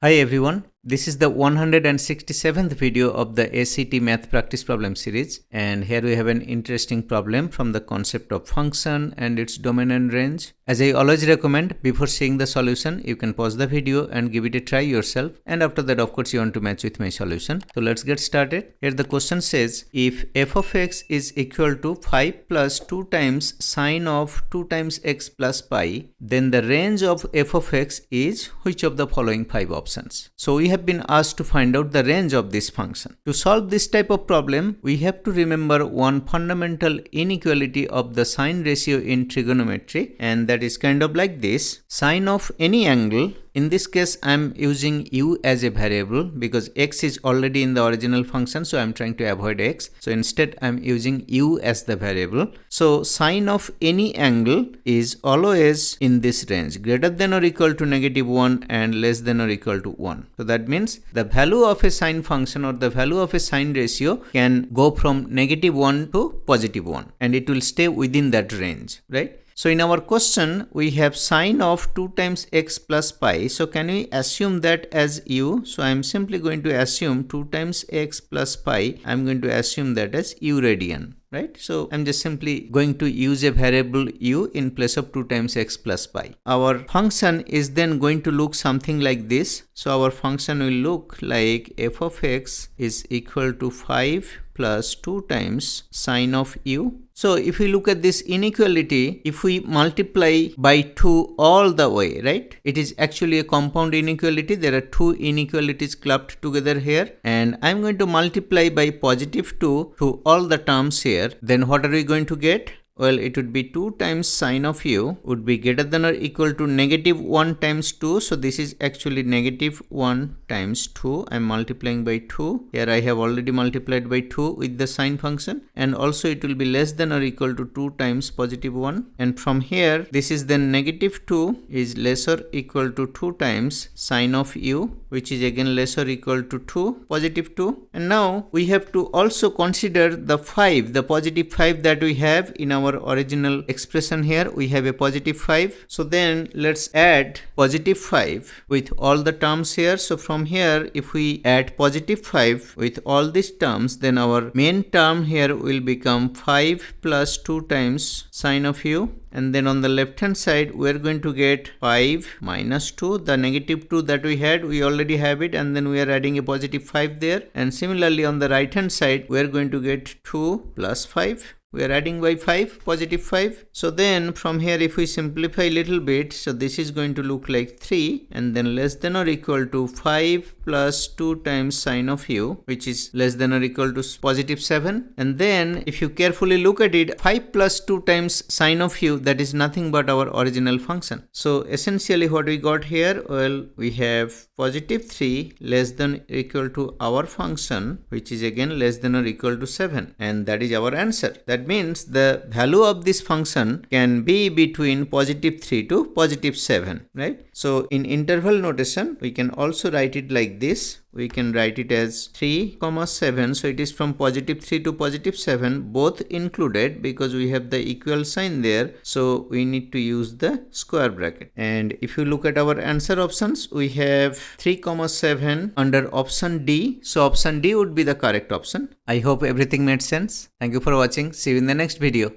Hi everyone, this is the 167th video of the ACT Math Practice Problem series, and here we have an interesting problem from the concept of function and its domain and range. As I always recommend, before seeing the solution, you can pause the video and give it a try yourself, and after that of course you want to match with my solution. So let's get started. Here the question says, if f of x is equal to 5 plus 2 times sine of 2 times x plus pi, then the range of f of x is which of the following 5 options? So we have been asked to find out the range of this function. To solve this type of problem, we have to remember one fundamental inequality of the sine ratio in trigonometry, and that is kind of like this. Sine of any angle, in this case I am using u as a variable because x is already in the original function, so I am trying to avoid x. So instead I am using u as the variable. So sine of any angle is always in this range, greater than or equal to -1 and less than or equal to 1. So that means the value of a sine function or the value of a sine ratio can go from -1 to +1 and it will stay within that range, right? So in our question, we have sine of 2 times x plus pi. So can we assume that as u? So I am simply going to assume 2 times x plus pi. I am going to assume that as u radian, right? So I'm just simply going to use a variable u in place of 2 times x plus pi. Our function is then going to look something like this. So our function will look like f of x is equal to 5 plus 2 times sine of u. So if we look at this inequality, if we multiply by 2 all the way, right? It is actually a compound inequality. There are two inequalities clubbed together here, and I'm going to multiply by +2 to all the terms here. Then what are we going to get? Well, it would be 2 times sine of u would be greater than or equal to -1 times 2. So this is actually -1 times 2. I am multiplying by 2. Here I have already multiplied by 2 with the sine function. And also it will be less than or equal to 2 times +1. And from here, this is then -2 is less or equal to 2 times sine of u, which is again less or equal to 2, +2. And now we have to also consider the 5, the +5 that we have in our original expression here. We have a +5. So then let's add +5 with all the terms here. So from here, if we add +5 with all these terms, then our main term here will become 5 plus 2 times sine of u. And then on the left hand side, we are going to get 5 minus 2. The -2 that we had, we already have it, and then we are adding a +5 there. And similarly on the right hand side, we are going to get 2 plus 5. We are adding by 5, +5. So then from here, if we simplify a little bit, so this is going to look like 3, and then less than or equal to 5 plus 2 times sine of u, which is less than or equal to +7. And then if you carefully look at it, 5 plus 2 times sine of u, that is nothing but our original function. So essentially what we got here, well, we have +3 less than or equal to our function, which is again less than or equal to 7. And that is our answer. That means the value of this function can be between +3 to +7, right? So in interval notation, we can also write it like this. We can write it as 3, 7. So it is from +3 to +7, both included because we have the equal sign there. So we need to use the square bracket. And if you look at our answer options, we have 3, 7 under option D. So option D would be the correct option. I hope everything made sense. Thank you for watching. See you in the next video.